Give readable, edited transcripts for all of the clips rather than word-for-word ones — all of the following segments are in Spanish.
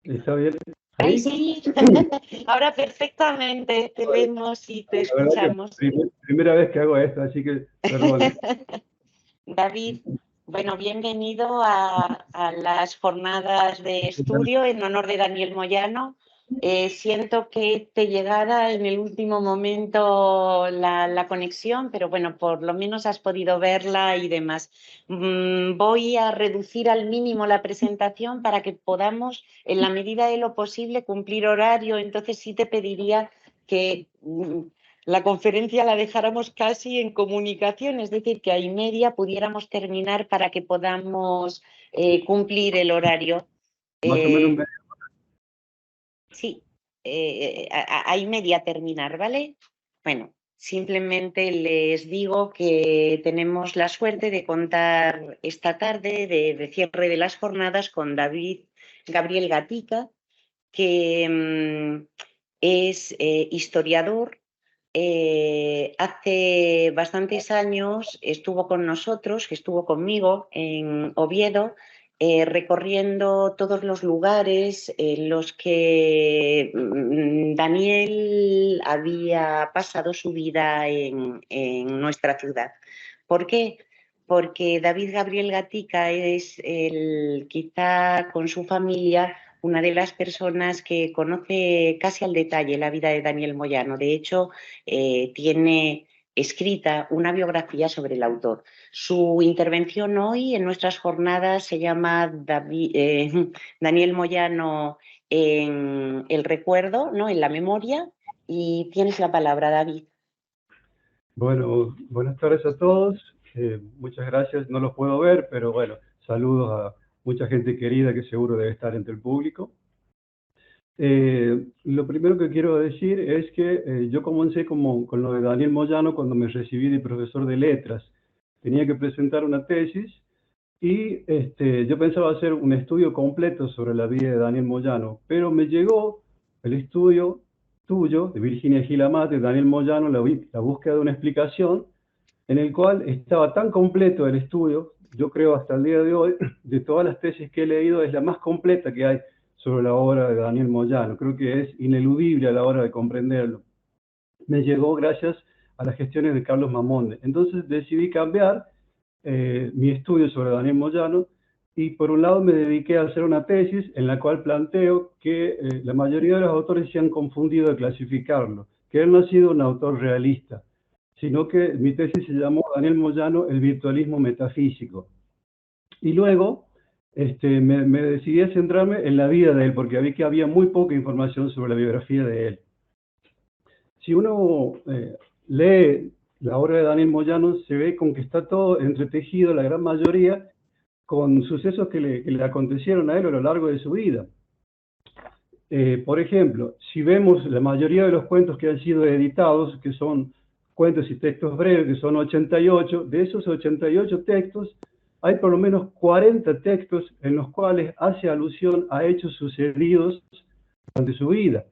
¿Está bien? Ay, ¿Ahí? sí, ahora perfectamente te vemos y te La verdad que escuchamos. primera vez que hago esto, así que perdone. David, bueno, bienvenido a las jornadas de estudio en honor de Daniel Moyano. Siento que te llegara en el último momento la conexión, pero bueno, por lo menos has podido verla y demás. Voy a reducir al mínimo la presentación para que podamos, en la medida de lo posible, cumplir horario. Entonces sí te pediría que la conferencia la dejáramos casi en comunicación, es decir, que a y media pudiéramos terminar para que podamos cumplir el horario. Más o menos Eh, sí, a y media terminar, ¿vale? Bueno, simplemente les digo que tenemos la suerte de contar esta tarde de cierre de las jornadas con David Gabriel Gatica, que es historiador. Hace bastantes años estuvo con nosotros, que estuvo conmigo en Oviedo, recorriendo todos los lugares en los que Daniel había pasado su vida en nuestra ciudad. ¿Por qué? Porque David Gabriel Gatica es quizá con su familia una de las personas que conoce casi al detalle la vida de Daniel Moyano. De hecho, tiene escrita una biografía sobre el autor. Su intervención hoy en nuestras jornadas se llama Daniel Moyano en el recuerdo, ¿no? En la memoria. Y tienes la palabra, David. Bueno, buenas tardes a todos. Muchas gracias. No los puedo ver, pero bueno, saludos a mucha gente querida que seguro debe estar entre el público. Lo primero que quiero decir es que yo comencé con lo de Daniel Moyano cuando me recibí de profesor de letras. Tenía que presentar una tesis y yo pensaba hacer un estudio completo sobre la vida de Daniel Moyano, pero me llegó el estudio tuyo, de Virginia Gilamate, de Daniel Moyano, la búsqueda de una explicación, en el cual estaba tan completo el estudio, yo creo hasta el día de hoy, de todas las tesis que he leído, es la más completa que hay sobre la obra de Daniel Moyano. Creo que es ineludible a la hora de comprenderlo. Me llegó gracias a las gestiones de Carlos Mamonde. Entonces decidí cambiar mi estudio sobre Daniel Moyano y por un lado me dediqué a hacer una tesis en la cual planteo que la mayoría de los autores se han confundido de clasificarlo, que él no ha sido un autor realista, sino que mi tesis se llamó Daniel Moyano, el virtualismo metafísico. Y luego me decidí a centrarme en la vida de él, porque vi que había muy poca información sobre la biografía de él. Si uno lee la obra de Daniel Moyano, se ve con que está todo entretejido, la gran mayoría, con sucesos que le acontecieron a él a lo largo de su vida. Por ejemplo, si vemos la mayoría de los cuentos que han sido editados, que son cuentos y textos breves, que son 88, de esos 88 textos, hay por lo menos 40 textos en los cuales hace alusión a hechos sucedidos durante su vida.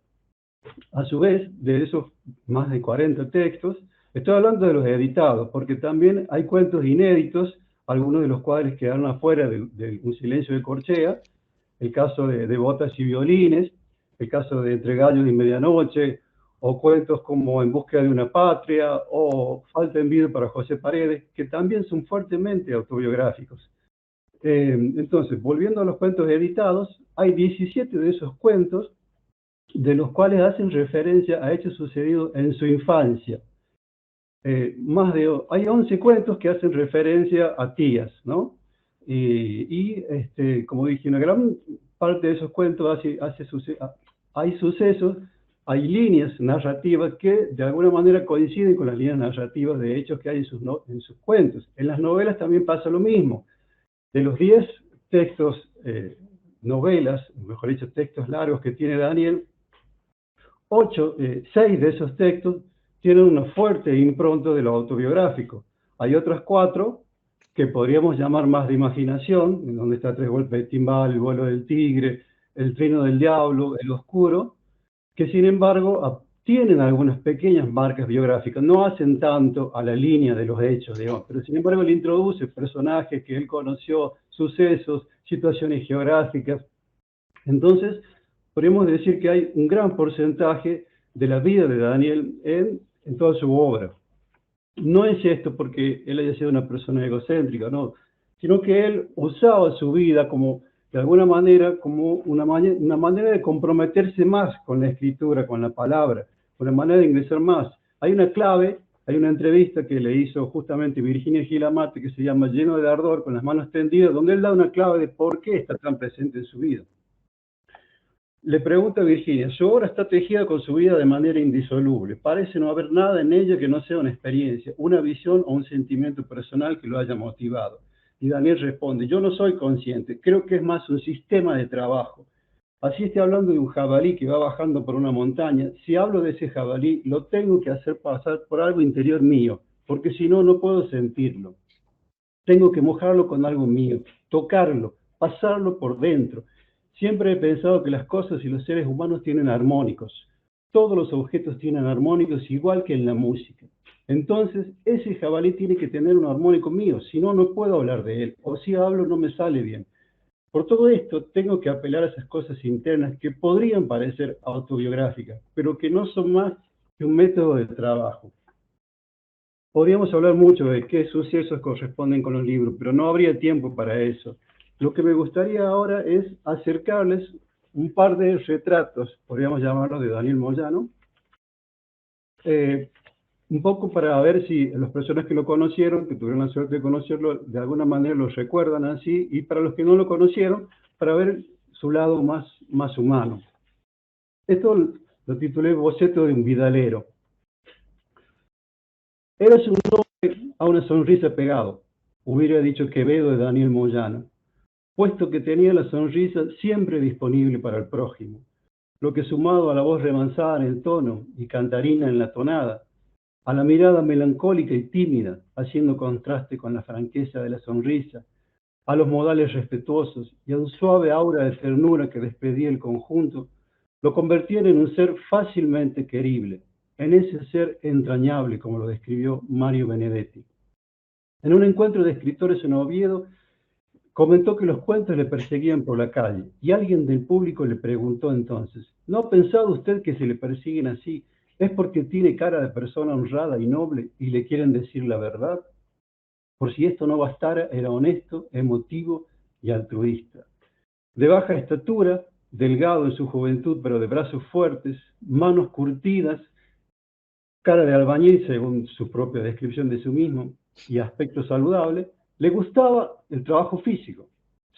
A su vez, de esos más de 40 textos, estoy hablando de los editados, porque también hay cuentos inéditos, algunos de los cuales quedaron afuera de Un silencio de corchea, el caso de Botas y violines, el caso de Entre gallos y medianoche, o cuentos como En búsqueda de una patria, o Falta en vida para José Paredes, que también son fuertemente autobiográficos. Entonces, volviendo a los cuentos editados, hay 17 de esos cuentos de los cuales hacen referencia a hechos sucedidos en su infancia. Hay 11 cuentos que hacen referencia a tías, ¿no? Como dije, una gran parte de esos cuentos hay sucesos, hay líneas narrativas que de alguna manera coinciden con las líneas narrativas de hechos que hay en sus cuentos. En las novelas también pasa lo mismo. De los 10 textos, novelas, mejor dicho, textos largos que tiene Daniel, 6 de esos textos tienen una fuerte impronta de lo autobiográfico. Hay otras 4 que podríamos llamar más de imaginación, en donde está Tres golpes de timbal, El vuelo del tigre, El trino del diablo, El oscuro, que sin embargo tienen algunas pequeñas marcas biográficas, no hacen tanto a la línea de los hechos, digamos, pero sin embargo le introduce personajes que él conoció, sucesos, situaciones geográficas. Entonces, podríamos decir que hay un gran porcentaje de la vida de Daniel en toda su obra. No es esto porque él haya sido una persona egocéntrica, no, sino que él usaba su vida como, de alguna manera, como una manera de comprometerse más con la escritura, con la palabra, una manera de ingresar más. Hay una clave, hay una entrevista que le hizo justamente Virginia Gilamate que se llama Lleno de ardor, con las manos tendidas, donde él da una clave de por qué está tan presente en su vida. Le pregunta a Virginia, su obra está tejida con su vida de manera indisoluble. Parece no haber nada en ella que no sea una experiencia, una visión o un sentimiento personal que lo haya motivado. Y Daniel responde, yo no soy consciente, creo que es más un sistema de trabajo. Así estoy hablando de un jabalí que va bajando por una montaña. Si hablo de ese jabalí, lo tengo que hacer pasar por algo interior mío, porque si no, no puedo sentirlo. Tengo que mojarlo con algo mío, tocarlo, pasarlo por dentro. Siempre he pensado que las cosas y los seres humanos tienen armónicos. Todos los objetos tienen armónicos igual que en la música. Entonces, ese jabalí tiene que tener un armónico mío, si no, no puedo hablar de él. O si hablo, no me sale bien. Por todo esto, tengo que apelar a esas cosas internas que podrían parecer autobiográficas, pero que no son más que un método de trabajo. Podríamos hablar mucho de qué sucesos corresponden con los libros, pero no habría tiempo para eso. Lo que me gustaría ahora es acercarles un par de retratos, podríamos llamarlos, de Daniel Moyano, un poco para ver si las personas que lo conocieron, que tuvieron la suerte de conocerlo, de alguna manera lo recuerdan así, y para los que no lo conocieron, para ver su lado más humano. Esto lo titulé Boceto de un vidalero. Eras un hombre a una sonrisa pegado, hubiera dicho Quevedo de Daniel Moyano, puesto que tenía la sonrisa siempre disponible para el prójimo, lo que sumado a la voz remansada en el tono y cantarina en la tonada, a la mirada melancólica y tímida, haciendo contraste con la franqueza de la sonrisa, a los modales respetuosos y a un suave aura de ternura que despedía el conjunto, lo convertían en un ser fácilmente querible, en ese ser entrañable, como lo describió Mario Benedetti. En un encuentro de escritores en Oviedo, comentó que los cuentos le perseguían por la calle, y alguien del público le preguntó entonces, ¿no ha pensado usted que se le persiguen así? ¿Es porque tiene cara de persona honrada y noble y le quieren decir la verdad? Por si esto no bastara, era honesto, emotivo y altruista. De baja estatura, delgado en su juventud, pero de brazos fuertes, manos curtidas, cara de albañil, según su propia descripción de sí mismo, y aspecto saludable, le gustaba el trabajo físico.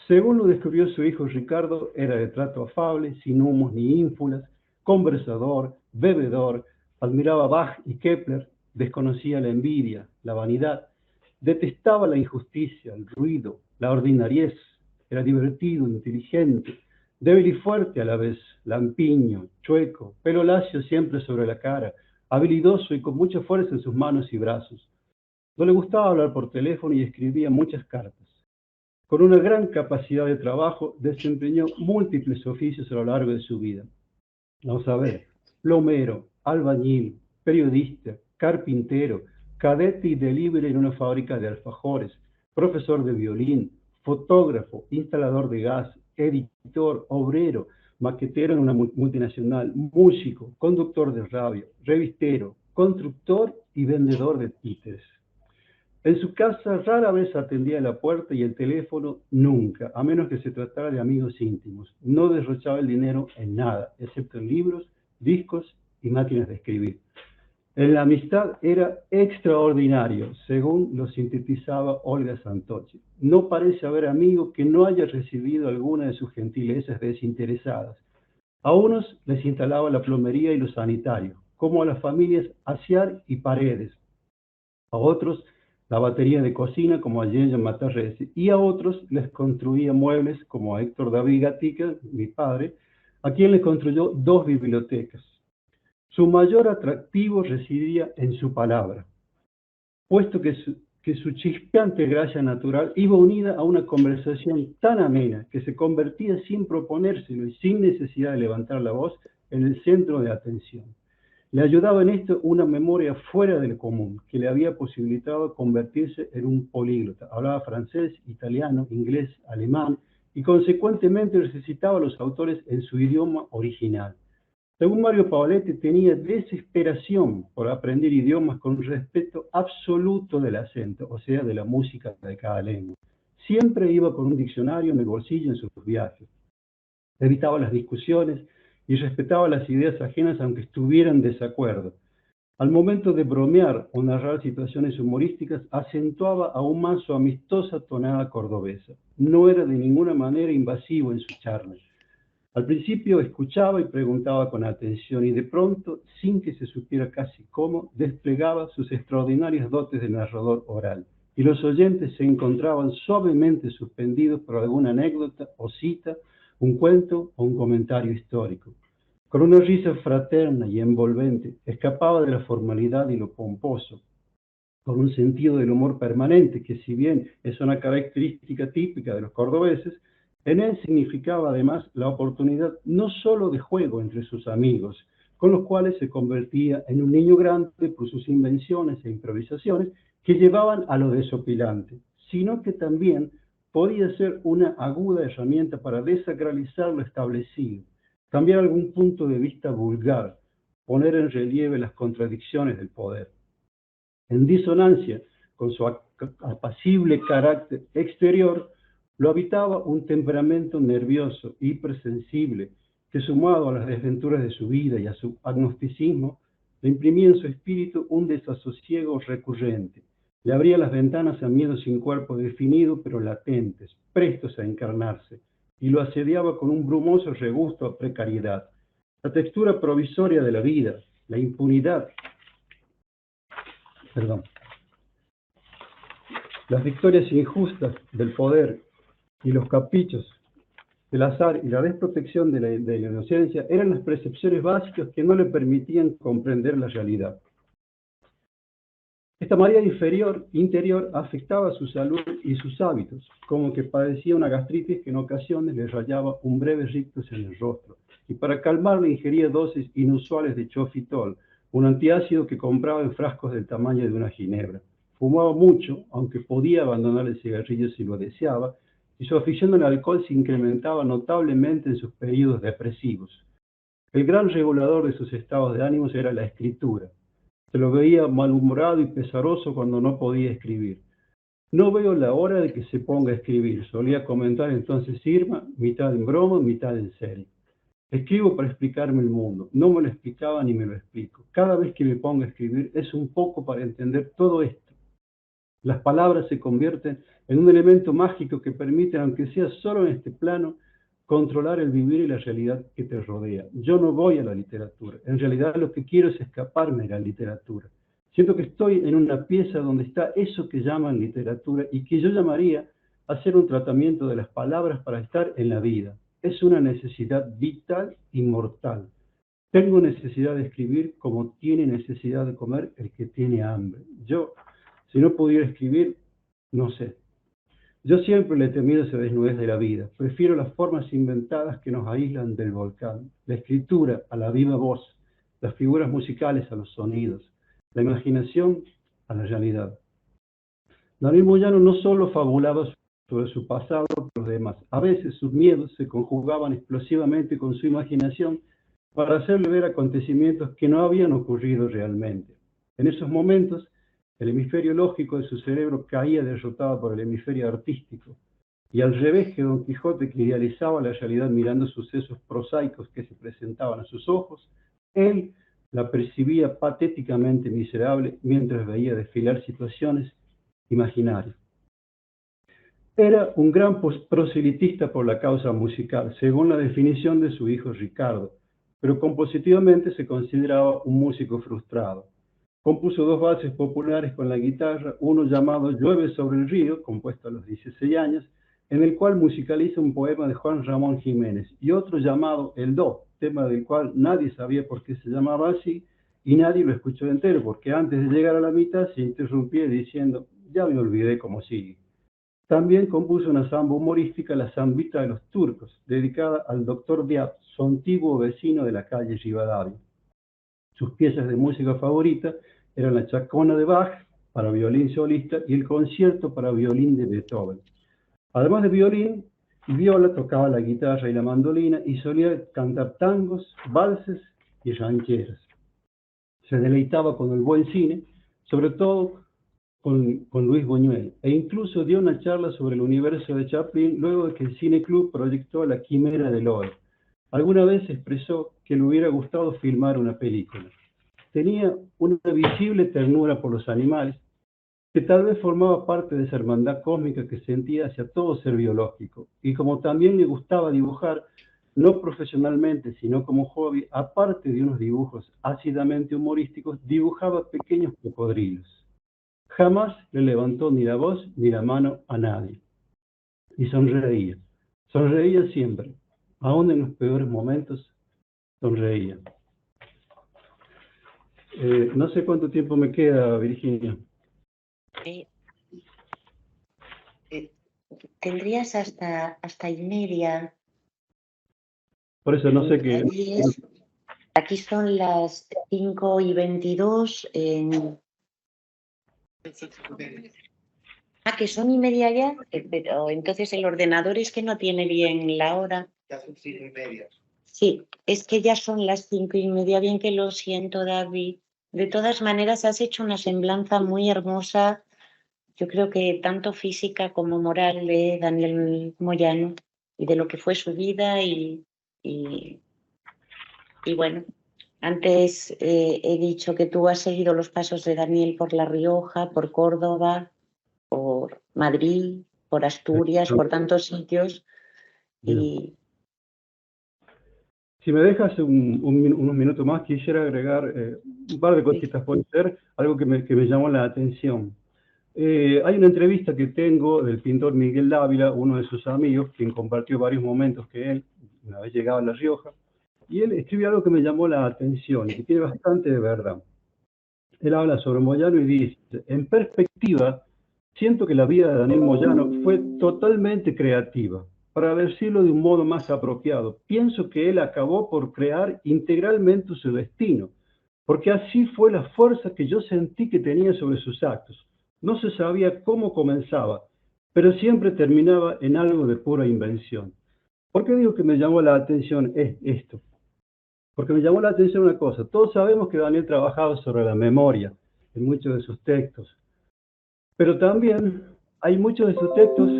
Según lo descubrió su hijo Ricardo, era de trato afable, sin humos ni ínfulas, conversador, bebedor, admiraba a Bach y Kepler, desconocía la envidia, la vanidad, detestaba la injusticia, el ruido, la ordinariez, era divertido, inteligente, débil y fuerte a la vez, lampiño, chueco, pelo lacio siempre sobre la cara, habilidoso y con mucha fuerza en sus manos y brazos. No le gustaba hablar por teléfono y escribía muchas cartas. Con una gran capacidad de trabajo, desempeñó múltiples oficios a lo largo de su vida. Vamos a ver, plomero, albañil, periodista, carpintero, cadete y delivery en una fábrica de alfajores, profesor de violín, fotógrafo, instalador de gas, editor, obrero, maquetero en una multinacional, músico, conductor de radio, revistero, constructor y vendedor de títeres. En su casa rara vez atendía la puerta y el teléfono nunca, a menos que se tratara de amigos íntimos. No derrochaba el dinero en nada, excepto en libros, discos y máquinas de escribir. En la amistad era extraordinario, según lo sintetizaba Olga Santocchi. No parece haber amigo que no haya recibido alguna de sus gentilezas desinteresadas. A unos les instalaba la plomería y lo sanitario, como a las familias Aciar y Paredes. A otros la batería de cocina, como a Jean Matarrese, y a otros les construía muebles, como a Héctor David Gatica, mi padre, a quien le construyó 2 bibliotecas. Su mayor atractivo residía en su palabra, puesto que su chispeante gracia natural iba unida a una conversación tan amena que se convertía sin proponérselo y sin necesidad de levantar la voz en el centro de atención. Le ayudaba en esto una memoria fuera del común, que le había posibilitado convertirse en un políglota. Hablaba francés, italiano, inglés, alemán, y consecuentemente recitaba a los autores en su idioma original. Según Mario Paoletti, tenía desesperación por aprender idiomas con respeto absoluto del acento, o sea, de la música de cada lengua. Siempre iba con un diccionario en el bolsillo en sus viajes. Evitaba las discusiones y respetaba las ideas ajenas aunque estuvieran en desacuerdo. Al momento de bromear o narrar situaciones humorísticas, acentuaba aún más su amistosa tonada cordobesa. No era de ninguna manera invasivo en sus charlas. Al principio escuchaba y preguntaba con atención y de pronto, sin que se supiera casi cómo, desplegaba sus extraordinarias dotes de narrador oral. Y los oyentes se encontraban suavemente suspendidos por alguna anécdota o cita, un cuento o un comentario histórico. Con una risa fraterna y envolvente, escapaba de la formalidad y lo pomposo, con un sentido del humor permanente, que si bien es una característica típica de los cordobeses, en él significaba además la oportunidad no solo de juego entre sus amigos, con los cuales se convertía en un niño grande por sus invenciones e improvisaciones que llevaban a lo desopilante, sino que también podía ser una aguda herramienta para desacralizar lo establecido, cambiar algún punto de vista vulgar, poner en relieve las contradicciones del poder. En disonancia con su apacible carácter exterior, lo habitaba un temperamento nervioso, hipersensible, que sumado a las desventuras de su vida y a su agnosticismo, le imprimía en su espíritu un desasosiego recurrente. Le abría las ventanas a miedos sin cuerpo definido, pero latentes, prestos a encarnarse, y lo asediaba con un brumoso regusto a precariedad. La textura provisoria de la vida, la impunidad, las victorias injustas del poder y los caprichos del azar y la desprotección de la inocencia eran las percepciones básicas que no le permitían comprender la realidad. Esta marea interior afectaba su salud y sus hábitos, como que padecía una gastritis que en ocasiones le rayaba un breve rictus en el rostro, y para calmarla ingería dosis inusuales de chofitol, un antiácido que compraba en frascos del tamaño de una ginebra. Fumaba mucho, aunque podía abandonar el cigarrillo si lo deseaba, y su afición al alcohol se incrementaba notablemente en sus periodos depresivos. El gran regulador de sus estados de ánimos era la escritura. Se lo veía malhumorado y pesaroso cuando no podía escribir. No veo la hora de que se ponga a escribir, solía comentar entonces Irma, mitad en broma, mitad en serio. Escribo para explicarme el mundo. No me lo explicaba ni me lo explico. Cada vez que me pongo a escribir es un poco para entender todo esto. Las palabras se convierten en un elemento mágico que permite, aunque sea solo en este plano, controlar el vivir y la realidad que te rodea. Yo no voy a la literatura. En realidad lo que quiero es escaparme de la literatura. Siento que estoy en una pieza donde está eso que llaman literatura y que yo llamaría hacer un tratamiento de las palabras para estar en la vida. Es una necesidad vital y mortal. Tengo necesidad de escribir como tiene necesidad de comer el que tiene hambre. Yo, si no pudiera escribir, no sé. Yo siempre le he temido esa desnudez de la vida. Prefiero las formas inventadas que nos aíslan del volcán. La escritura a la viva voz, las figuras musicales a los sonidos, la imaginación a la realidad. Daniel Moyano no solo fabulaba sobre su pasado por los demás. A veces sus miedos se conjugaban explosivamente con su imaginación para hacerle ver acontecimientos que no habían ocurrido realmente. En esos momentos, el hemisferio lógico de su cerebro caía derrotado por el hemisferio artístico, y al revés que Don Quijote, que idealizaba la realidad mirando sucesos prosaicos que se presentaban a sus ojos, él la percibía patéticamente miserable mientras veía desfilar situaciones imaginarias. Era un gran proselitista por la causa musical, según la definición de su hijo Ricardo, pero compositivamente se consideraba un músico frustrado. Compuso dos valses populares con la guitarra, uno llamado Llueve sobre el río, compuesto a los 16 años, en el cual musicaliza un poema de Juan Ramón Jiménez, y otro llamado El Do, tema del cual nadie sabía por qué se llamaba así, y nadie lo escuchó entero, porque antes de llegar a la mitad se interrumpía diciendo, ya me olvidé cómo sigue. También compuso una samba humorística, La Zambita de los Turcos, dedicada al doctor Diab, su antiguo vecino de la calle Rivadavia. Sus piezas de música favorita eran la Chacona de Bach, para violín solista, y el concierto para violín de Beethoven. Además de violín, Viola tocaba la guitarra y la mandolina y solía cantar tangos, valses y rancheras. Se deleitaba con el buen cine, sobre todo con Luis Buñuel, e incluso dio una charla sobre el universo de Chaplin luego de que el Cine Club proyectó La Quimera del Oro. Alguna vez expresó que le hubiera gustado filmar una película. Tenía una visible ternura por los animales, que tal vez formaba parte de esa hermandad cósmica que sentía hacia todo ser biológico. Y como también le gustaba dibujar, no profesionalmente, sino como hobby, aparte de unos dibujos ácidamente humorísticos, dibujaba pequeños cocodrilos. Jamás le levantó ni la voz ni la mano a nadie. Y sonreía. Sonreía siempre. Aún en los peores momentos, sonreía. No sé cuánto tiempo me queda, Virginia. Eh, Tendrías hasta y media. Por eso no sé qué. Aquí son las 5:22. Que son y media ya, pero entonces el ordenador es que no tiene bien la hora. Ya son 5:30. Sí, es que ya son las 5:30, bien que lo siento, David. De todas maneras, has hecho una semblanza muy hermosa, yo creo que tanto física como moral, de Daniel Moyano y de lo que fue su vida y bueno, antes he dicho que tú has seguido los pasos de Daniel por La Rioja, por Córdoba, por Madrid, por Asturias, por tantos sitios. Y si me dejas unos minutos más, quisiera agregar un par de cositas. Puede ser algo que me llamó la atención. Hay una entrevista que tengo del pintor Miguel Dávila, uno de sus amigos, quien compartió varios momentos que él, una vez llegaba a La Rioja, y él escribe algo que me llamó la atención y que tiene bastante de verdad. Él habla sobre Moyano y dice: en perspectiva, siento que la vida de Daniel Moyano fue totalmente creativa. Para decirlo de un modo más apropiado, pienso que él acabó por crear integralmente su destino, porque así fue la fuerza que yo sentí que tenía sobre sus actos. No se sabía cómo comenzaba, pero siempre terminaba en algo de pura invención. ¿Por qué digo que me llamó la atención esto? Porque me llamó la atención una cosa. Todos sabemos que Daniel trabajaba sobre la memoria en muchos de sus textos, pero también hay muchos de sus textos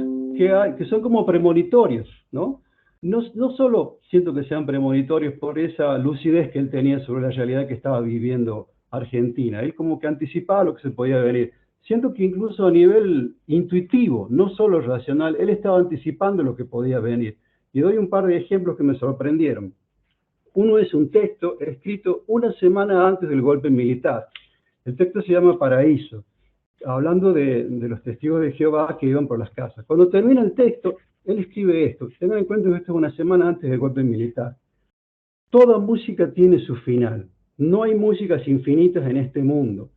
que son como premonitorios, ¿no? No solo siento que sean premonitorios por esa lucidez que él tenía sobre la realidad que estaba viviendo Argentina. Él como que anticipaba lo que se podía venir. Siento que incluso a nivel intuitivo, no solo racional, él estaba anticipando lo que podía venir. Y doy un par de ejemplos que me sorprendieron. Uno es un texto escrito una semana antes del golpe militar. El texto se llama Paraíso, hablando de los testigos de Jehová que iban por las casas. Cuando termina el texto, él escribe esto. Tengan en cuenta que esto es una semana antes del golpe militar. Toda música tiene su final. No hay músicas infinitas en este mundo.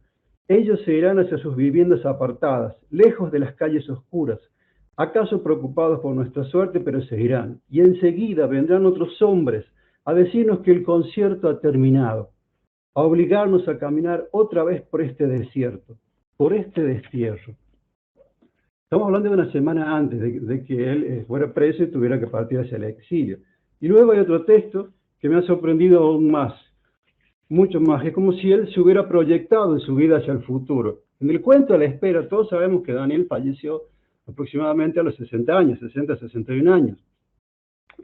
Ellos se irán hacia sus viviendas apartadas, lejos de las calles oscuras, acaso preocupados por nuestra suerte, pero se irán. Y enseguida vendrán otros hombres a decirnos que el concierto ha terminado, a obligarnos a caminar otra vez por este desierto, por este destierro. Estamos hablando de una semana antes de que él fuera preso y tuviera que partir hacia el exilio. Y luego hay otro texto que me ha sorprendido aún más, mucho más. Es como si él se hubiera proyectado en su vida hacia el futuro. En el cuento a la espera, todos sabemos que Daniel falleció aproximadamente a los 60 años, 60, 61 años.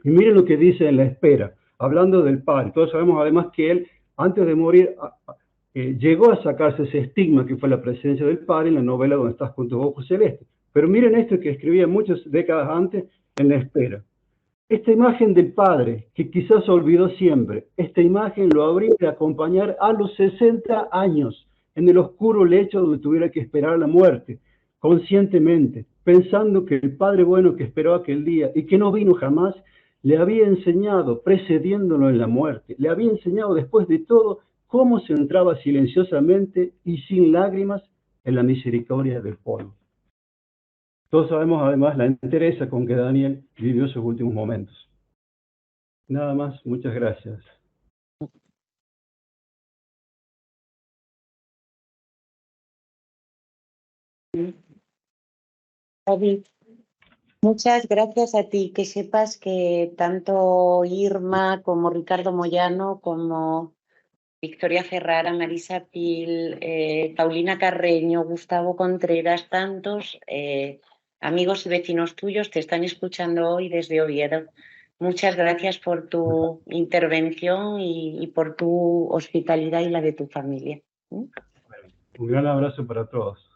Y miren lo que dice en La espera, hablando del padre. Todos sabemos además que él, antes de morir, llegó a sacarse ese estigma que fue la presencia del padre en la novela Donde estás con tus ojos celestes. Pero miren esto que escribía muchas décadas antes en La espera. Esta imagen del padre, que quizás olvidó siempre, esta imagen lo habría de acompañar a los 60 años en el oscuro lecho donde tuviera que esperar la muerte, conscientemente, pensando que el padre bueno que esperó aquel día y que no vino jamás, le había enseñado, precediéndolo en la muerte, le había enseñado después de todo cómo se entraba silenciosamente y sin lágrimas en la misericordia del pueblo. Todos sabemos además la entereza con que Daniel vivió sus últimos momentos. Nada más, muchas gracias. David, Muchas gracias a ti. Que sepas que tanto Irma como Ricardo Moyano, como Victoria Ferrara, Marisa Pil, Paulina Carreño, Gustavo Contreras, tantos amigos y vecinos tuyos te están escuchando hoy desde Oviedo. Muchas gracias por tu intervención y por tu hospitalidad y la de tu familia. Un gran abrazo para todos.